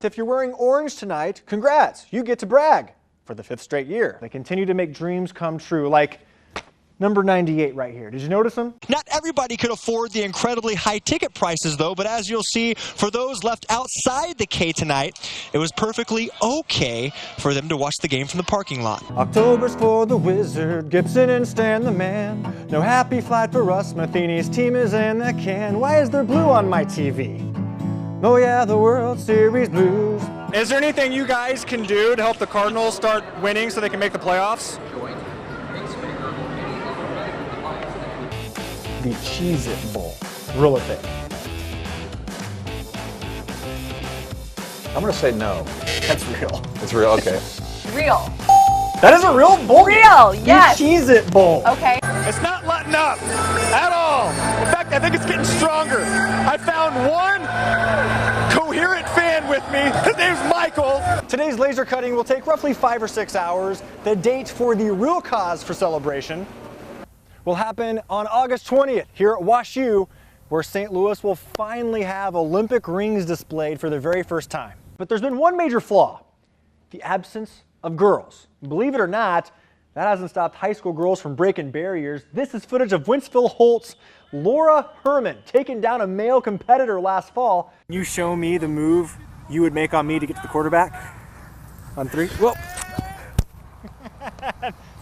If you're wearing orange tonight, congrats, you get to brag for the 5th straight year. They continue to make dreams come true, like number 98 right here. Did you notice him? Not everybody could afford the incredibly high ticket prices though, but as you'll see, for those left outside the K tonight, it was perfectly okay for them to watch the game from the parking lot. October's for the Wizard, Gibson and Stan the man. No happy flight for us, Matheny's team is in the can. Why is there blue on my TV? Oh yeah, the World Series blues. Is there anything you guys can do to help the Cardinals start winning so they can make the playoffs? The Cheez-It Bowl. Real or fake? I'm gonna say no. That's real. It's real, okay. Real. That is a real bowl? Real, yes. The Cheez-It Bowl. Okay. It's not letting up at all. In fact, I think it's getting stronger. I found one coherent fan with me. His name's Michael. Today's laser cutting will take roughly 5 or 6 hours. The date for the real cause for celebration will happen on August 20th here at WashU, where St. Louis will finally have Olympic rings displayed for the very first time. But there's been one major flaw: the absence of girls. Believe it or not, that hasn't stopped high school girls from breaking barriers. This is footage of Wentzville Holt's Laura Herman taking down a male competitor last fall. Can you show me the move you would make on me to get to the quarterback? On 3? Whoa.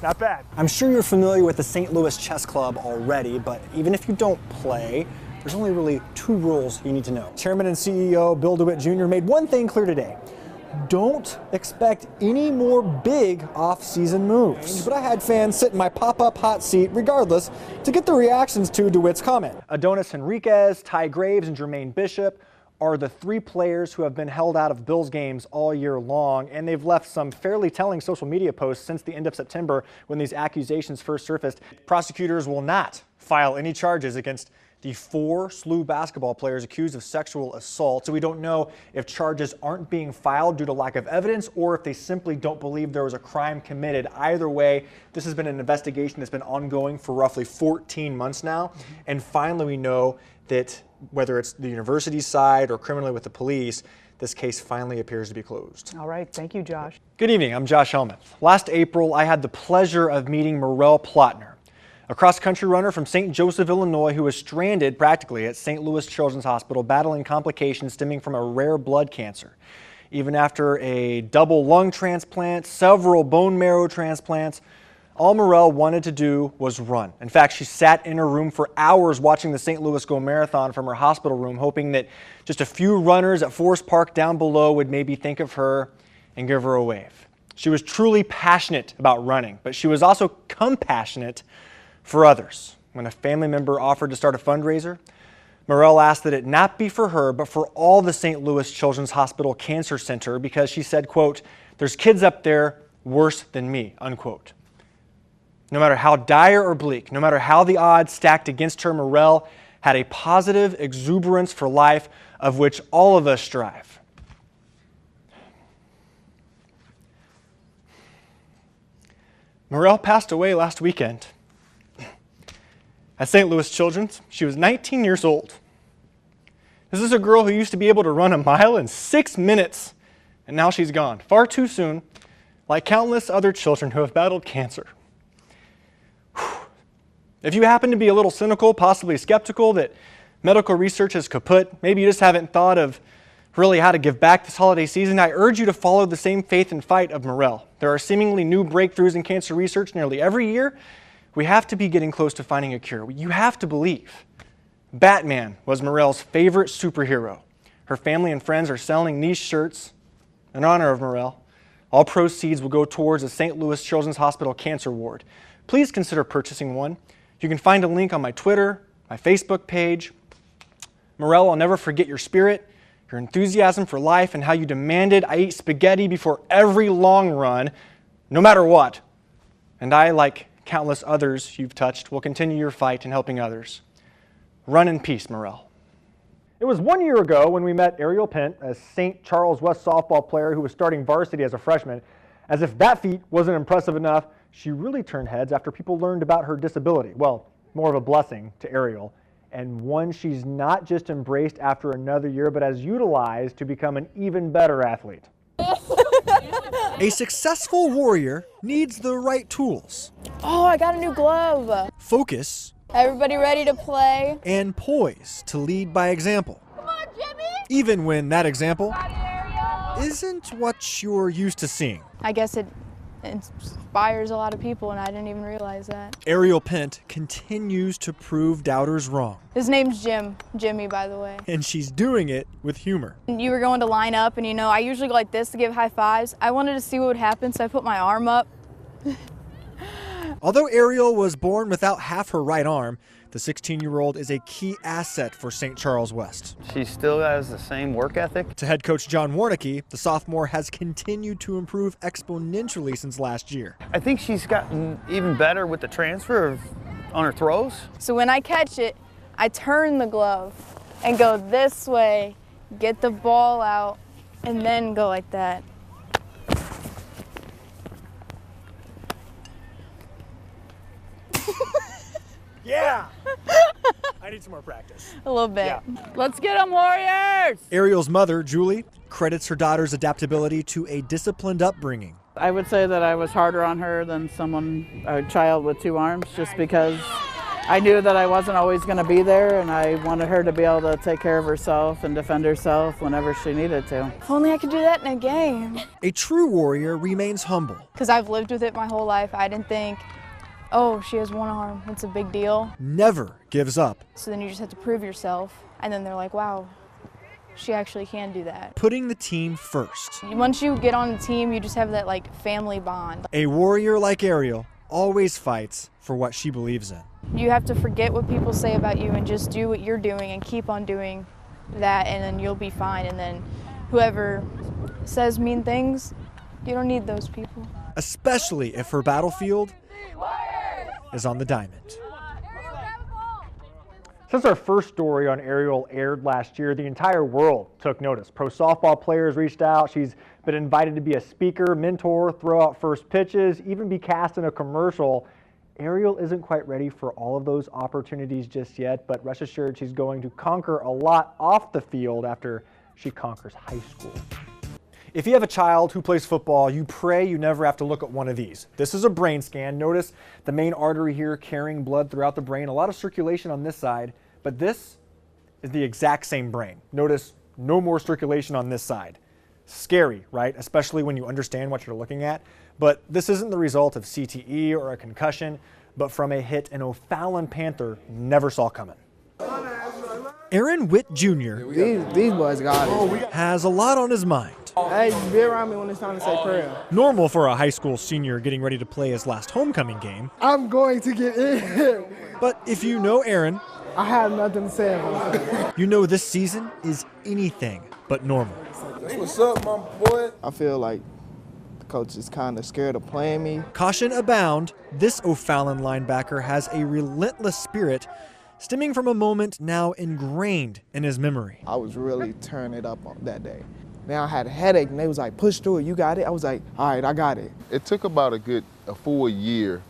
Not bad. I'm sure you're familiar with the St. Louis Chess Club already, but even if you don't play, there's only really 2 rules you need to know. Chairman and CEO Bill DeWitt Jr. made one thing clear today: don't expect any more big off-season moves. But I had fans sit in my pop-up hot seat regardless to get the reactions to DeWitt's comment. Adonis Henriquez, Ty Graves, and Jermaine Bishop are the 3 players who have been held out of Bills games all year long, and they've left some fairly telling social media posts since the end of September when these accusations first surfaced. Prosecutors will not file any charges against the 4 SLU basketball players accused of sexual assault, so we don't know if charges aren't being filed due to lack of evidence or if they simply don't believe there was a crime committed. Either way, this has been an investigation that's been ongoing for roughly 14 months now, and finally we know that whether it's the university side or criminally with the police, this case finally appears to be closed. All right, thank you, Josh. Good evening, I'm Josh Helmuth. Last April, I had the pleasure of meeting MURELLE PLOTNER, a cross-country runner from St. Joseph, Illinois, who was stranded practically at St. Louis Children's Hospital battling complications stemming from a rare blood cancer. Even after a double lung transplant, several bone marrow transplants, all MURELLE wanted to do was run. In fact, she sat in her room for hours watching the St. Louis Go Marathon from her hospital room, hoping that just a few runners at Forest Park down below would maybe think of her and give her a wave. She was truly passionate about running, but she was also compassionate for others. When a family member offered to start a fundraiser, MURELLE asked that it not be for her, but for all the St. Louis Children's Hospital Cancer Center, because she said, quote, "There's kids up there worse than me," unquote. No matter how dire or bleak, no matter how the odds stacked against her, MURELLE had a positive exuberance for life of which all of us strive. MURELLE passed away last weekend. At St. Louis Children's, she was 19 years old. This is a girl who used to be able to run a mile in 6 minutes, and now she's gone far too soon, like countless other children who have battled cancer. If you happen to be a little cynical, possibly skeptical that medical research is kaput, maybe you just haven't thought of really how to give back this holiday season, I urge you to follow the same faith and fight of MURELLE. There are seemingly new breakthroughs in cancer research nearly every year. We have to be getting close to finding a cure. You have to believe. Batman was MURELLE's favorite superhero. Her family and friends are selling these shirts in honor of MURELLE. All proceeds will go towards the St. Louis Children's Hospital Cancer Ward. Please consider purchasing one. You can find a link on my Twitter, my Facebook page. MURELLE, I'll never forget your spirit, your enthusiasm for life, and how you demanded I eat spaghetti before every long run, no matter what. And I, like countless others you've touched, will continue your fight in helping others. Run in peace, MURELLE. It was 1 year ago when we met Ariel Pent, a St. Charles West softball player who was starting varsity as a freshman. As if that feat wasn't impressive enough, she really turned heads after people learned about her disability. Well, more of a blessing to Ariel. and one she's not just embraced after another year, but has utilized to become an even better athlete. A successful warrior needs the right tools. Oh, I got a new glove. Focus. Everybody ready to play? And poise to lead by example. Come on, Jimmy! Even when that example isn't what you're used to seeing. I guess it inspires a lot of people, and I didn't even realize that. Ariel Pent continues to prove doubters wrong. His name's Jimmy, by the way. And she's doing it with humor. You were going to line up, and I usually go like this to give high fives. I wanted to see what would happen, so I put my arm up. Although Ariel was born without half her right arm, the 16-year-old is a key asset for St. Charles West. She still has the same work ethic. To head coach John Warnicki, the sophomore has continued to improve exponentially since last year. I think she's gotten even better with the transfer on her throws. So when I catch it, I turn the glove and go this way, get the ball out, and then go like that. Yeah! I need some more practice. A little bit. Yeah. Let's get them, Warriors! Ariel's mother, Julie, credits her daughter's adaptability to a disciplined upbringing. I would say that I was harder on her than a child with two arms, just because I knew that I wasn't always going to be there, and I wanted her to be able to take care of herself and defend herself whenever she needed to. If only I could do that in a game. A true warrior remains humble. Because I've lived with it my whole life. I didn't think, oh, she has one arm, it's a big deal. Never gives up. So then you just have to prove yourself, and then they're like, wow, she actually can do that. Putting the team first. Once you get on the team, you just have that family bond. A warrior like Ariel always fights for what she believes in. You have to forget what people say about you and just do what you're doing and keep on doing that, and then you'll be fine. And then whoever says mean things, you don't need those people. Especially if her battlefield is on the diamond. Since our first story on Ariel aired last year, the entire world took notice. Pro softball players reached out. She's been invited to be a speaker, mentor, throw out first pitches, even be cast in a commercial. Ariel isn't quite ready for all of those opportunities just yet, but rest assured she's going to conquer a lot off the field after she conquers high school. If you have a child who plays football, you pray you never have to look at one of these. This is a brain scan. Notice the main artery here carrying blood throughout the brain, a lot of circulation on this side, but this is the exact same brain. Notice no more circulation on this side. Scary, right? Especially when you understand what you're looking at. But this isn't the result of CTE or a concussion, but from a hit an O'Fallon Panther never saw coming. Aaron Witt Jr. These boys got it. has a lot on his mind. Hey, be around me when it's time to say prayer. Normal for a high school senior getting ready to play his last homecoming game. I'm going to get in. But if you know Aaron, I have nothing to say about it. you know this season is anything but normal. What's up, my boy? I feel like the coach is kind of scared of playing me. Caution abound, this O'Fallon linebacker has a relentless spirit stemming from a moment now ingrained in his memory. I was really turning it up on that day. Now I had a headache, and they was like, push through it, you got it? I was like, all right, I got it. It took about a full year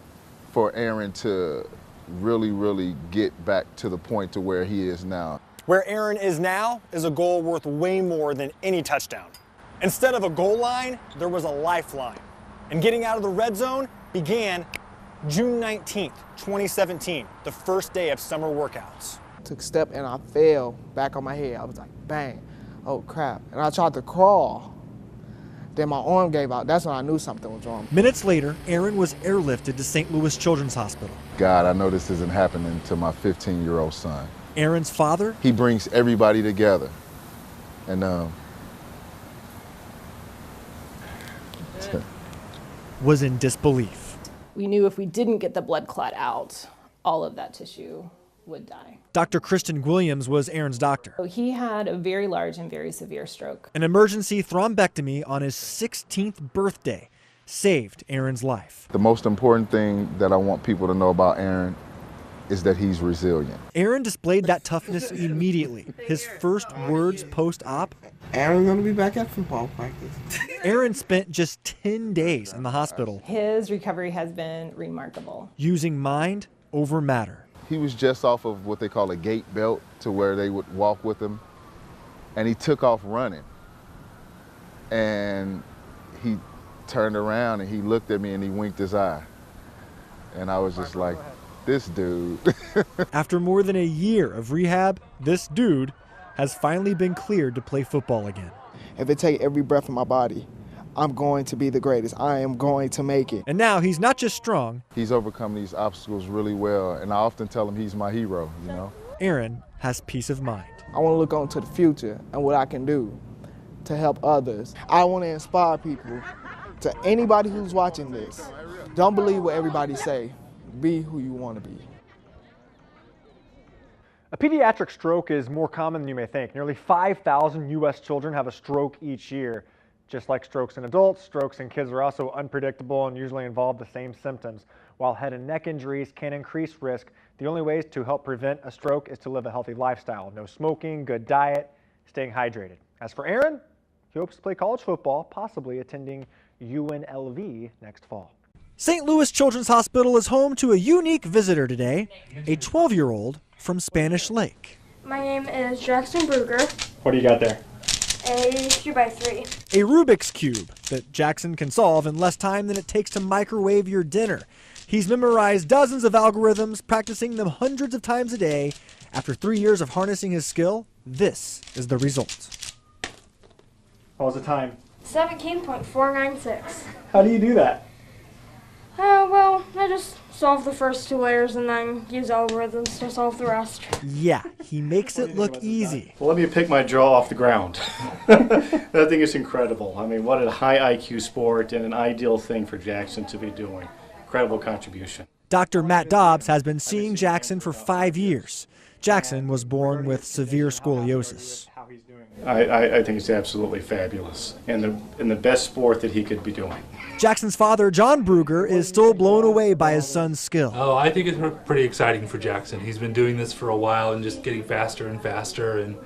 for Aaron to really get back to the point to where he is now. Where Aaron is now is a goal worth way more than any touchdown. Instead of a goal line, there was a lifeline. And getting out of the red zone began June 19th, 2017, the first day of summer workouts. Took a step and I fell back on my head. I was like, bang, oh crap. And I tried to crawl. Then my arm gave out. That's when I knew something was wrong. Minutes later, Aaron was airlifted to St. Louis Children's Hospital. God, I know this isn't happening to my 15-year-old son. Aaron's father, He brings everybody together. And was in disbelief. We knew if we didn't get the blood clot out, all of that tissue would die. Dr. Kristen Williams was Aaron's doctor. So he had a very large and very severe stroke. An emergency thrombectomy on his 16th birthday saved Aaron's life. the most important thing that I want people to know about Aaron is that he's resilient. Aaron displayed that toughness immediately. His first words post-op, Aaron's gonna be back at football practice. Aaron spent just 10 days in the hospital His recovery has been remarkable. using mind over matter. he was just off of what they call a gait belt to where they would walk with him. And he took off running. And he turned around and he looked at me and he winked his eye. And I was just like, this dude. After more than a year of rehab, this dude has finally been cleared to play football again. If it takes every breath in my body, I'm going to be the greatest. I am going to make it. And now he's not just strong. He's overcome these obstacles really well, and I often tell him he's my hero, you know? Aaron has peace of mind. I want to look on to the future and what I can do to help others. I want to inspire people. To anybody who's watching this, don't believe what everybody say. Be who you want to be. A pediatric stroke is more common than you may think. Nearly 5,000 U.S. children have a stroke each year. Just like strokes in adults, strokes in kids are also unpredictable and usually involve the same symptoms. While head and neck injuries can increase risk, the only ways to help prevent a stroke is to live a healthy lifestyle. No smoking, good diet, staying hydrated. As for Aaron, he hopes to play college football, possibly attending UNLV next fall. St. Louis Children's Hospital is home to a unique visitor today, a 12-year-old from Spanish Lake. My name is Jackson Bruger. What do you got there? A 2x3. A Rubik's Cube that Jackson can solve in less time than it takes to microwave your dinner. He's memorized dozens of algorithms, practicing them hundreds of times a day. After 3 years of harnessing his skill, this is the result. What was the time? 17.496. How do you do that? Well, I just solve the first two layers and then use algorithms to solve the rest. Yeah, he makes it look easy. Well, let me pick my jaw off the ground. I think it's incredible. I mean, what a high IQ sport and an ideal thing for Jackson to be doing. Incredible contribution. Dr. Matt Dobbs has been seeing Jackson for 5 years. Jackson was born with severe scoliosis. I think it's absolutely fabulous and the best sport that he could be doing. Jackson's father, John Bruger, is still blown away by his son's skill. Oh, I think it's pretty exciting for Jackson. He's been doing this for a while and just getting faster and faster, and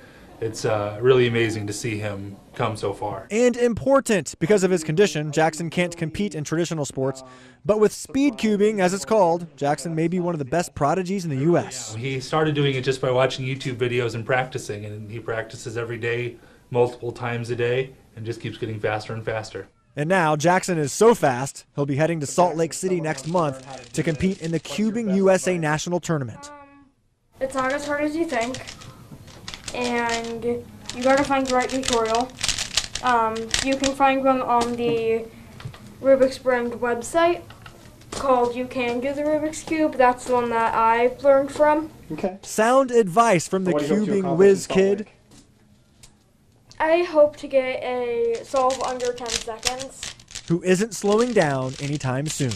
it's really amazing to see him come so far. And important. Because of his condition, Jackson can't compete in traditional sports. But with speed cubing, as it's called, Jackson may be one of the best prodigies in the U.S. He started doing it just by watching YouTube videos and practicing, and he practices every day, multiple times a day, and just keeps getting faster and faster. And now Jackson is so fast, he'll be heading to Salt Lake City next month to compete in the Cubing USA National Tournament. It's not as hard as you think, and you gotta find the right tutorial. You can find one on the Rubik's Brand website called You Can Do the Rubik's Cube. That's the one that I've learned from. Okay. Sound advice from the cubing whiz kid. I hope to get a solve under 10 seconds. Who isn't slowing down anytime soon.